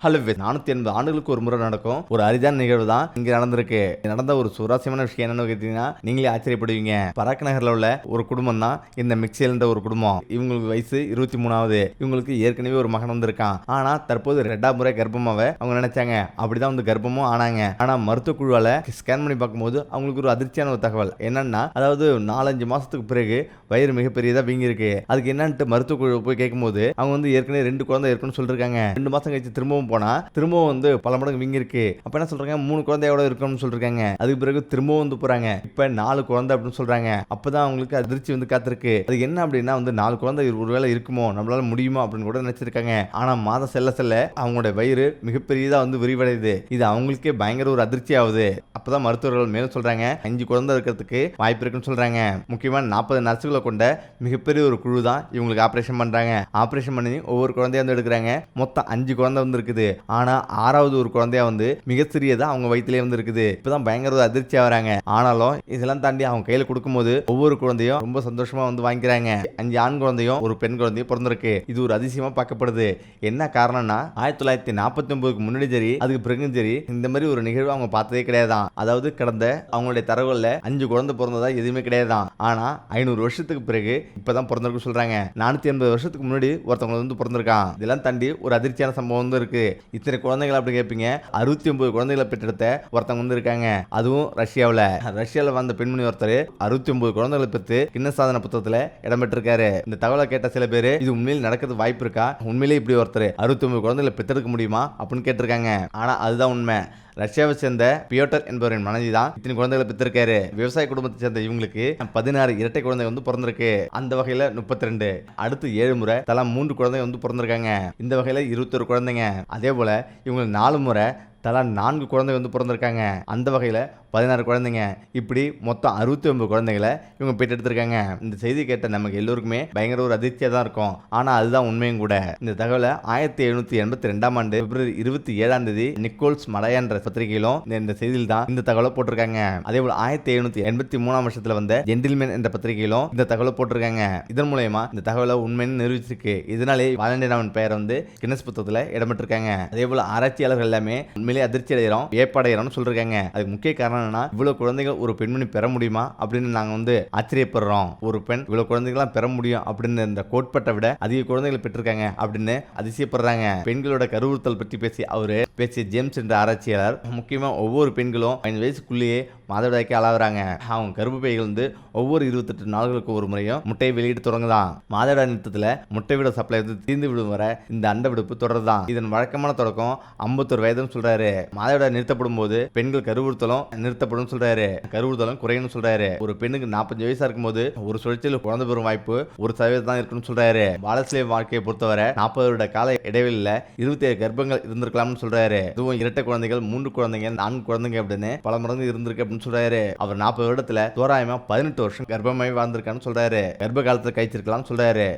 Hello 480 ஆண்டுகளுக்கு ஒரு முறை நடக்கும் ஒரு அரிதான நிகழ்வு தான் இங்க நடந்திருக்கு. நடந்த ஒரு சுவாரஸ்யமான விஷயம் என்னன்னு கேட்டீங்கன்னா நீங்களே ஆச்சரியப்படுவீங்க. பராக் நகர்ல உள்ள ஒரு குடும்பம் தான் இந்த மிக்சேல் என்ற ஒரு குடும்பம். இவங்களுக்கு வயசு 23வது. இவங்களுக்கு ஏற்கனவே ஒரு மகன் வந்திருக்கான். ஆனா தற்போது 2ஆம் முறை கர்ப்பமாவ அவங்க நினைச்சாங்க. அப்படிதான் வந்து கர்ப்பமும் ஆனாங்க. ஆனா மருத்துவ குழுவால ஸ்கேன் பண்ணி பார்க்கும்போது அவங்களுக்கு ஒரு அதிர்ச்சியான ஒரு தகவல் என்னன்னா, அதாவது 4-5 மாசத்துக்கு பிறகு வயிறு மிகப்பெரியதா வீங்கி இருக்கு. அதுக்கு என்னன்ட்டு மருத்துவ குழு போய் கேட்கும்போது அவங்க வந்து ஏற்கனவே 2 குழந்தை இருக்குன்னு சொல்லிருக்காங்க. 2 மாசம் கழிச்சு திரும்பவும் போனா திரும்பவும் வந்து பல மடங்கு வீங்கி இருக்கு. அப்ப என்ன சொல்றாங்க, 3 குழந்தையோட இருக்கும்னு சொல்றாங்க. அதுக்கு பிறகு திரும்பவும் வந்து போறாங்க. இப்ப 4 குழந்தை அப்படின்னு சொல்றாங்க. அப்பதான் அவங்களுக்கு அதிர்ச்சி வந்து காத்திருக்கு. அது என்ன அப்படின்னா வந்து 4 குழந்தை ஒருவேளை இருக்குமோ, நம்மளால முடியுமா அப்படின்னு கூட நினைச்சிருக்காங்க. ஆனா மாதம் செல்ல செல்ல அவங்களோட வயிறு மிகப்பெரியதா வந்து விரிவடையுது. இது அவங்களுக்கே பயங்கர ஒரு அதிர்ச்சி ஆகுது. அப்பதான் மருத்துவர்கள் மேலும் சொல்றாங்க 5 குழந்தை இருக்கிறதுக்கு வாய்ப்பு இருக்குன்னு சொல்றாங்க. முக்கியமா 40 நர்சுகளை கொண்ட மிகப்பெரிய ஒரு குழு தான் இவங்களுக்கு ஆபரேஷன் பண்றாங்க. ஆபரேஷன் பண்ணி ஒவ்வொரு குழந்தையா வந்து எடுக்கிறாங்க. மொத்தம் 5 குழந்தை வந்து இருக்குது. ஆனா 6வது ஒரு குழந்தையா வந்து மிக சிறியதா அவங்க வயிற்றிலே வந்து இருக்குது. இப்பதான் பயங்கர அதிர்ச்சி ஆகிறாங்க. ஆனாலும் இதெல்லாம் தாண்டி அவங்க கையில கொடுக்கும்போது ஒவ்வொரு குழந்தையும் ரொம்ப சந்தோஷமா வந்து வாங்கிக்கிறாங்க. 5 ஆண் குழந்தையும் ஒரு பெண் குழந்தையும் பிறந்திருக்கு. இது ஒரு அதிசயமா பார்க்கப்படுது. என்ன காரணம்னா 1949க்கு முன்னாடி சரி அதுக்கு பிறகும் சரி இந்த மாதிரி ஒரு நிகழ்வு அவங்க பார்த்ததே கிடையாதான். அதாவது கடந்த அவங்களுடைய தரவுகள்ல 5 குழந்தை பிறந்ததா எதுவுமே கிடையாதான். ஆனா 500 வருஷத்துக்கு பிறகு இப்பதான் பிறந்திருக்கு சொல்றாங்க. 480 வருஷத்துக்கு முன்னாடி ஒருத்தவங்க வந்து பிறந்திருக்கான். இதெல்லாம் தாண்டி ஒரு அதிர்ச்சியான சம்பவம் வந்து இருக்கு. இத்தனை குழந்தைகள் அப்படி கேட்பீங்க. 69 குழந்தைகளை பெற்றெடுத்த ஒருத்தவங்க வந்து இருக்காங்க. அதுவும் ரஷ்யாவில் வந்த பெண்மணி ஒருத்தர் 69 குழந்தைகளை பெற்று கின்னஸ் சாதனை புத்தகத்துல இடம் பெற்றிருக்காரு. இந்த தகவலை கேட்ட சில பேர் இது உண்மையில் நடக்கிறது வாய்ப்பு இருக்கா, உண்மையிலே இப்படி ஒருத்தர் 69 குழந்தைகளை பெற்றெடுக்க முடியுமா அப்படின்னு கேட்டிருக்காங்க. ஆனா அதுதான் உண்மை. ரஷ்யாவை சேர்ந்த பியோட்டர் என்பவரின் மனைவி தான் இத்தனை குழந்தைகளை பெற்றிருக்காரு. விவசாய குடும்பத்தை சேர்ந்த இவங்களுக்கு 16 இரட்டை குழந்தை வந்து பிறந்திருக்கு. அந்த வகையில 32. அடுத்து 7 முறை தலா 3 குழந்தை வந்து பிறந்திருக்காங்க. இந்த வகையில 21 குழந்தைங்க. அதே போல இவங்க 4 முறை தலா 4 குழந்தை வந்து பிறந்திருக்காங்க. அந்த வகையில் 16 குழந்தைங்க. இப்படி மொத்தம் 69 குழந்தைகளை இவங்க பெற்றெடுத்திருக்காங்க. இந்த செய்தி கேட்ட நமக்கு எல்லோருக்குமே பயங்கர ஒரு அதிர்ச்சியாக தான் இருக்கும். ஆனால் அதுதான் உண்மையும் கூட. இந்த தகவலை 1782ஆம் ஆண்டு பிப்ரவரி 27ஆம் தேதி நிக்கோல்ஸ் மலையா என்ற பத்திரிகையிலும் இந்த செய்தியில் தான் இந்த தகவலை போட்டிருக்காங்க. அதே போல 1783ஆம் வருஷத்துல வந்த ஜென்டில்மேன் என்ற பத்திரிகையிலும் இந்த தகவலை போட்டிருக்காங்க. இதன் மூலமா இந்த தகவலை உண்மைன்னு நிரூபிச்சிருக்கு. இதனாலே வாலண்டினாவின் பெயர் வந்து கின்னஸ் புத்தகத்தில் இடம்பெற்றிருக்காங்க. அதே போல ஆராய்ச்சியாளர்கள் எல்லாமே உண்மையிலே அதிர்ச்சி அடைகிறோம், வியப்படைகிறோம்னு சொல்றாங்க. அதுக்கு முக்கிய காரணம் என்னன்னா, இவ்வளவு குழந்தைகள் ஒரு பெண்மணி பெற முடியுமா அப்படின்னு நாங்க வந்து ஆச்சரியப்படுறோம். ஒரு பெண் இவ்வளவு குழந்தைகள்லாம் பெற முடியும் அப்படின்னு இந்த கோட்பாட்டை விட அதிக குழந்தைகளை பெற்றிருக்காங்க அப்படின்னு அதிசயப்படுறாங்க. பெண்களோட கருவுறுத்தல் பற்றி பேசிய ஜேம்ஸ் என்ற ஆராய்ச்சியாளர் முக்கியமா ஒவ்வொரு பெண்களும் 5 வயசுக்குள்ளேயே மாதவிடாய்க்கு ஆளாகிறாங்க. அவங்க கர்ப்பப்பைகள் வந்து ஒவ்வொரு 28 நாட்களுக்கு ஒரு முறையும் முட்டையை வெளியிட்டு தொடங்குதான். மாதவிடாய் நிறுத்தத்தில் முட்டை விட சப்ளை வந்து தீர்ந்து விடும் வரை இந்த அண்ட விடுப்பு தொடர்தான். இதன் வழக்கமான தொடக்கம் 51 வயதுன்னு சொல்றாரு. மாதவிடாய் நிறுத்தப்படும் போது பெண்கள் கருவுறுத்தலும் நிறுத்தப்படும் சொல்றாரு. கருவுறுத்தலும் குறையும் சொல்றாரு. ஒரு பெண்ணுக்கு 45 வயசா இருக்கும்போது ஒரு சுழற்சியில் குழந்தை பெறும் வாய்ப்பு 1% தான் இருக்குன்னு சொல்றாரு. பாலஸ்லேவ் வாழ்க்கையை பொறுத்தவரை 40 வருட கால இடைவெளியில 27 கர்ப்பங்கள் இருந்திருக்கலாம்னு சொல்றாரு. இதுவும் இரட்டை குழந்தைகள், 3 குழந்தைங்க, 4 குழந்தைங்க அப்படின்னு பல மடங்கு இருந்திருக்கு அப்படின்னு சொல்றாரு. அவர் 40 வருடத்துல தோராயமா 18 வருஷம் கர்ப்பமாய் வாழ்ந்திருக்கான்னு சொல்றாரு. கர்ப்ப காலத்துல கழிச்சிருக்கலாம் சொல்றாரு.